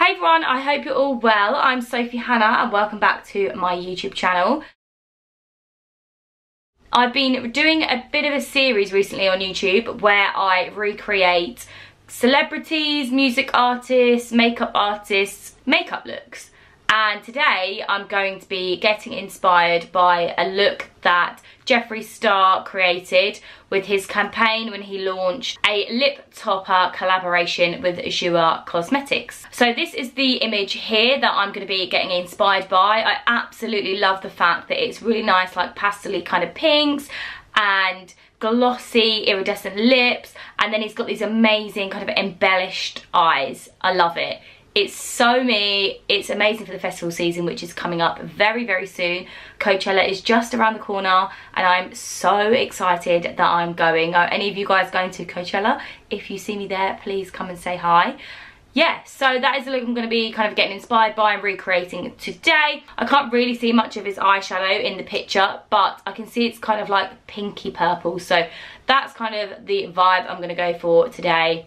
Hey everyone, I hope you're all well. I'm Sophie Hannah and welcome back to my YouTube channel. I've been doing a bit of a series recently on YouTube where I recreate celebrities, music artists, makeup looks. And today I'm going to be getting inspired by a look that Jeffree Star created with his campaign when he launched a lip topper collaboration with Jeffree Cosmetics. So this is the image here that I'm going to be getting inspired by. I absolutely love the fact that it's really nice, like pastel-y kind of pinks and glossy iridescent lips, and then he's got these amazing kind of embellished eyes. I love it. It's so me. It's amazing for the festival season, which is coming up very, very soon. Coachella is just around the corner and I'm so excited that I'm going. Are any of you guys going to Coachella? If you see me there, please come and say hi. Yeah, so that is the look I'm going to be kind of getting inspired by and recreating today. I can't really see much of his eyeshadow in the picture, but I can see it's kind of like pinky purple. So that's kind of the vibe I'm going to go for today.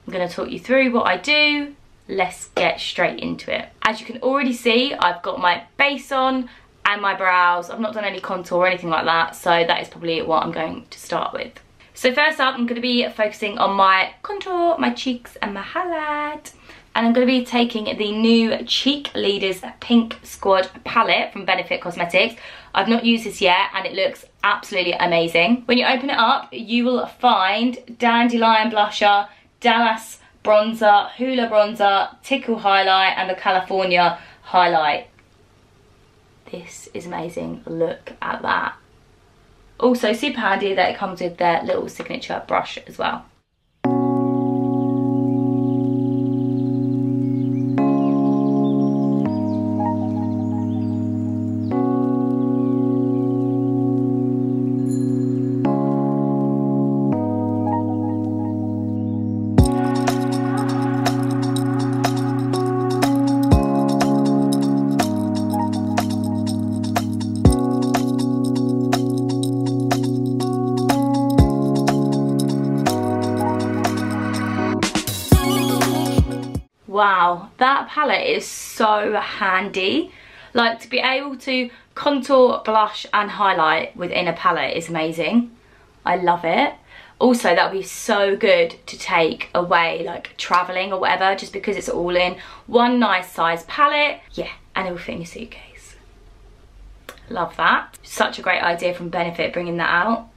I'm going to talk you through what I do. Let's get straight into it. As you can already see, I've got my base on and my brows. I've not done any contour or anything like that, so that is probably what I'm going to start with. So first up, I'm going to be focusing on my contour, my cheeks and my highlight. And I'm going to be taking the new Cheek Leaders Pink Squad palette from Benefit Cosmetics. I've not used this yet and it looks absolutely amazing. When you open it up, you will find Dandelion Blusher, Dallas Bronzer, Hoola Bronzer, Tickle Highlight and the California Highlight. This is amazing. Look at that. Also super handy that it comes with their little signature brush as well. Wow, that palette is so handy. Like, to be able to contour, blush and highlight within a palette is amazing. I love it. Also, that would be so good to take away, like traveling or whatever, just because it's all in one nice size palette. Yeah, and it will fit in your suitcase. Love that. Such a great idea from Benefit bringing that out.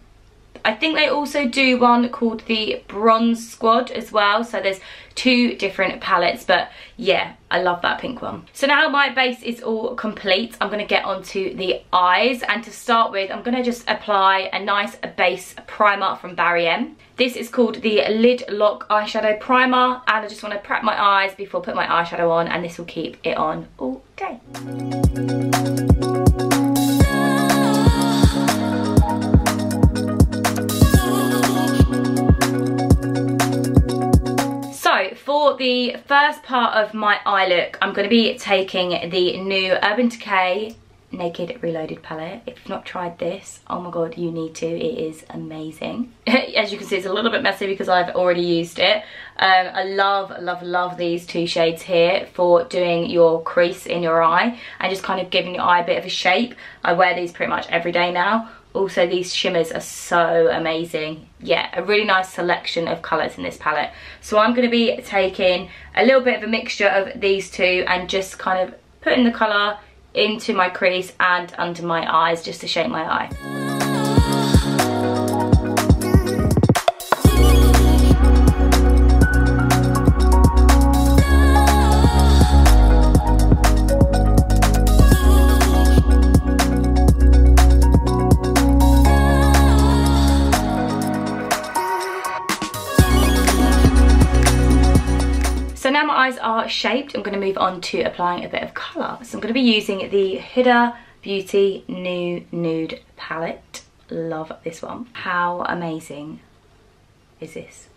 I think they also do one called the Bronze Squad as well. So there's two different palettes, but yeah, I love that pink one. So now my base is all complete, I'm gonna get onto the eyes. And to start with, I'm gonna just apply a nice base primer from Barry M. This is called the Lid Lock Eyeshadow Primer. And I just wanna prep my eyes before putting my eyeshadow on, and this will keep it on all day. For the first part of my eye look, I'm going to be taking the new Urban Decay Naked Reloaded palette. If you've not tried this, oh my god, you need to. It is amazing. As you can see, it's a little bit messy because I've already used it. I love, love, love these two shades here for doing your crease in your eye and just kind of giving your eye a bit of a shape. I wear these pretty much every day now. Also, these shimmers are so amazing. Yeah, a really nice selection of colours in this palette. So I'm going to be taking a little bit of a mixture of these two and just kind of putting the colour into my crease and under my eyes just to shape my eye. So now my eyes are shaped, I'm going to move on to applying a bit of colour. So I'm going to be using the Huda Beauty New Nude palette. Love this one. How amazing is this?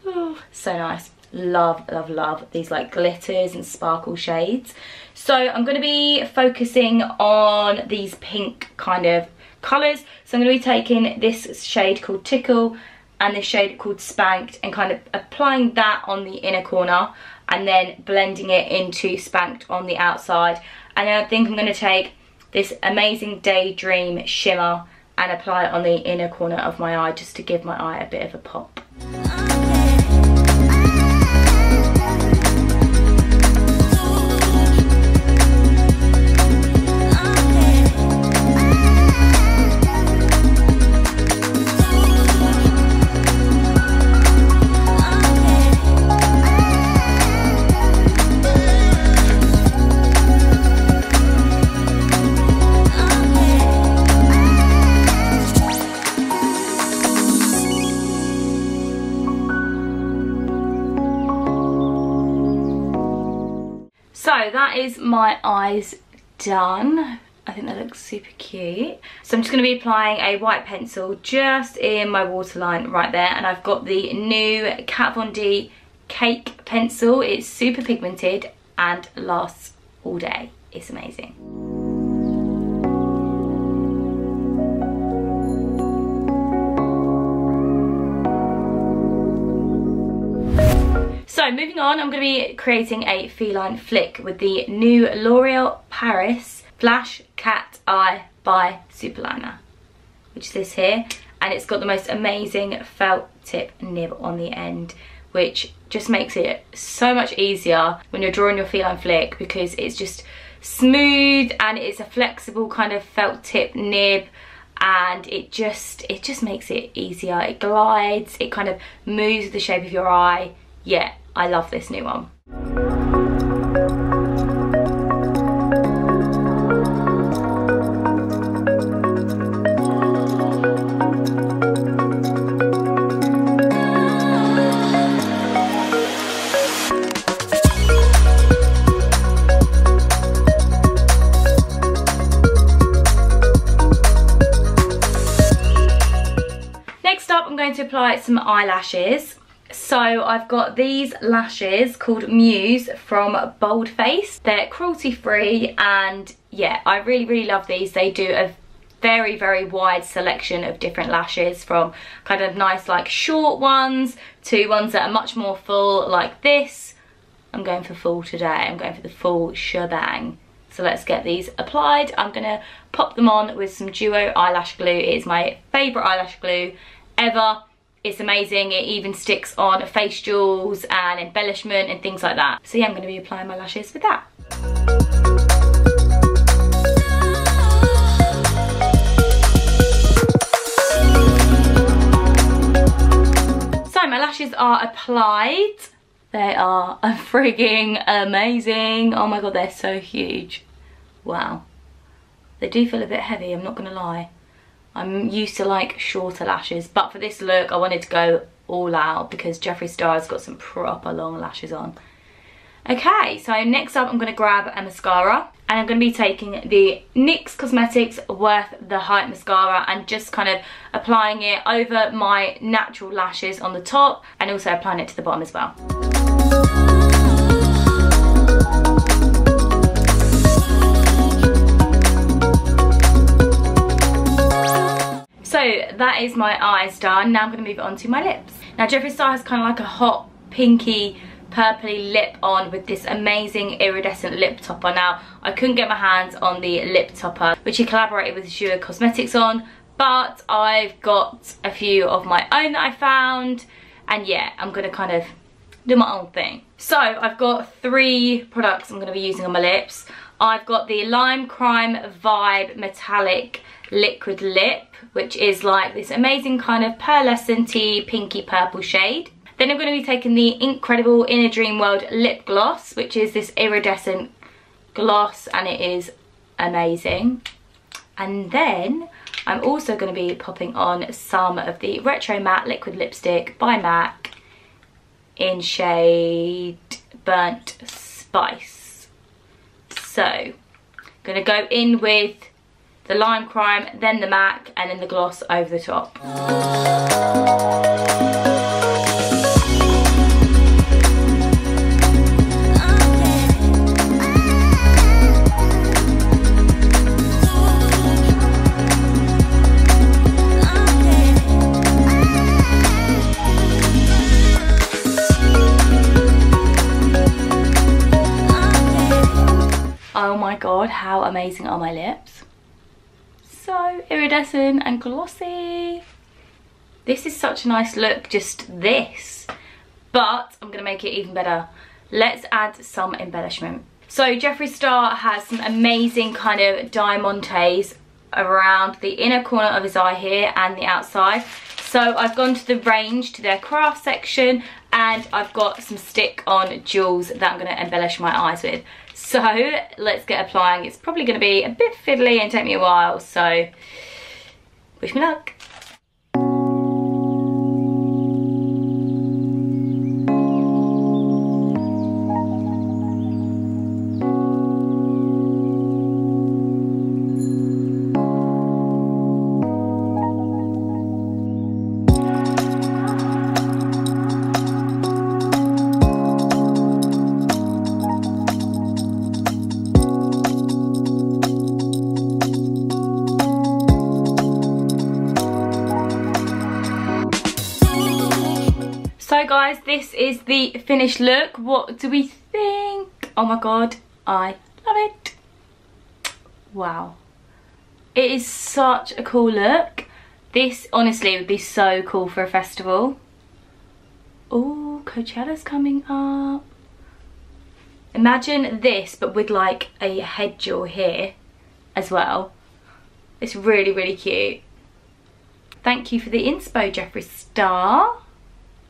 Oh, so nice. Love, love, love these like glitters and sparkle shades. So I'm going to be focusing on these pink kind of colours. So I'm going to be taking this shade called Tickle and this shade called Spanked and kind of applying that on the inner corner and then blending it into Spanked on the outside. And then I think I'm going to take this amazing Daydream shimmer and apply it on the inner corner of my eye, just to give my eye a bit of a pop. So that is my eyes done. I think that looks super cute. So I'm just going to be applying a white pencil just in my waterline right there. And I've got the new Kat Von D Cake pencil. It's super pigmented and lasts all day. It's amazing. So moving on, I'm going to be creating a feline flick with the new L'Oreal Paris Flash Cat Eye by Superliner, which is this here, and it's got the most amazing felt tip nib on the end, which just makes it so much easier when you're drawing your feline flick, because it's just smooth and it's a flexible kind of felt tip nib, and it just makes it easier. It glides, it kind of moves the shape of your eye. Yeah, I love this new one. Next up, I'm going to apply some eyelashes. So I've got these lashes called Muse from Boldface. They're cruelty free, and yeah, I really love these. They do a very wide selection of different lashes, from kind of nice like short ones to ones that are much more full like this. I'm going for full today. I'm going for the full shebang. So let's get these applied. I'm gonna pop them on with some Duo eyelash glue. It is my favourite eyelash glue ever. It's amazing. It even sticks on face jewels and embellishment and things like that. So yeah, I'm going to be applying my lashes with that. So my lashes are applied. They are frigging amazing. Oh my god, they're so huge. Wow. They do feel a bit heavy, I'm not going to lie. I'm used to like shorter lashes, but for this look I wanted to go all out because Jeffree Star's got some proper long lashes on. Okay, so next up I'm going to grab a mascara, and I'm going to be taking the NYX Cosmetics Worth the Hype mascara and just kind of applying it over my natural lashes on the top, and also applying it to the bottom as well. So that is my eyes done. Now I'm going to move on to my lips. Now Jeffree Star has kind of like a hot pinky purpley lip on with this amazing iridescent lip topper. Now I couldn't get my hands on the lip topper which he collaborated with Jua Cosmetics on, but I've got a few of my own that I found, and yeah, I'm going to kind of do my own thing. So I've got 3 products I'm going to be using on my lips. I've got the Lime Crime Vibe Metallic Liquid Lip, which is like this amazing kind of pearlescent-y pinky purple shade. Then I'm going to be taking the Incredible Inner Dream World Lip Gloss, which is this iridescent gloss, and it is amazing. And then I'm also going to be popping on some of the Retro Matte Liquid Lipstick by MAC in shade Burnt Spice. So I'm going to go in with the Lime Crime, then the MAC, and then the gloss over the top. my god, how amazing are my lips? So iridescent and glossy. This is such a nice look, just this. But I'm going to make it even better. Let's add some embellishment. So Jeffree Star has some amazing kind of diamantes around the inner corner of his eye here and the outside. So I've gone to the range, to their craft section, and I've got some stick-on jewels that I'm going to embellish my eyes with. So let's get applying. It's probably going to be a bit fiddly and take me a while, so wish me luck. So guys, this is the finished look. What do we think? Oh my god, I love it. Wow. It is such a cool look. This honestly would be so cool for a festival. Oh, Coachella's coming up. Imagine this, but with like a head jewel here as well. It's really, really cute. Thank you for the inspo, Jeffree Star.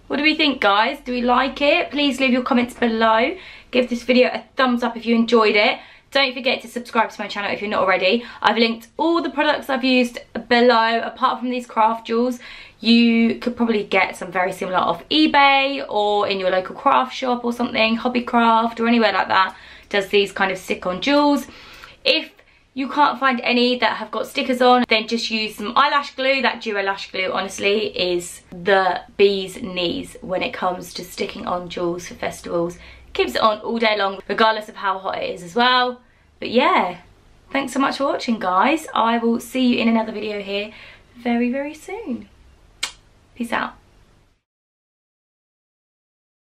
What do we think, guys? Do we like it? Please leave your comments below. Give this video a thumbs up if you enjoyed it. Don't forget to subscribe to my channel if you're not already. I've linked all the products I've used below. Apart from these craft jewels, you could probably get some very similar off eBay or in your local craft shop or something, Hobbycraft or anywhere like that does these kind of stick-on jewels. If you can't find any that have got stickers on, then just use some eyelash glue. That duo lash glue honestly is the bee's knees when it comes to sticking on jewels for festivals. Keeps it on all day long regardless of how hot it is as well. But yeah, thanks so much for watching, guys. I will see you in another video here very, very soon. Peace out.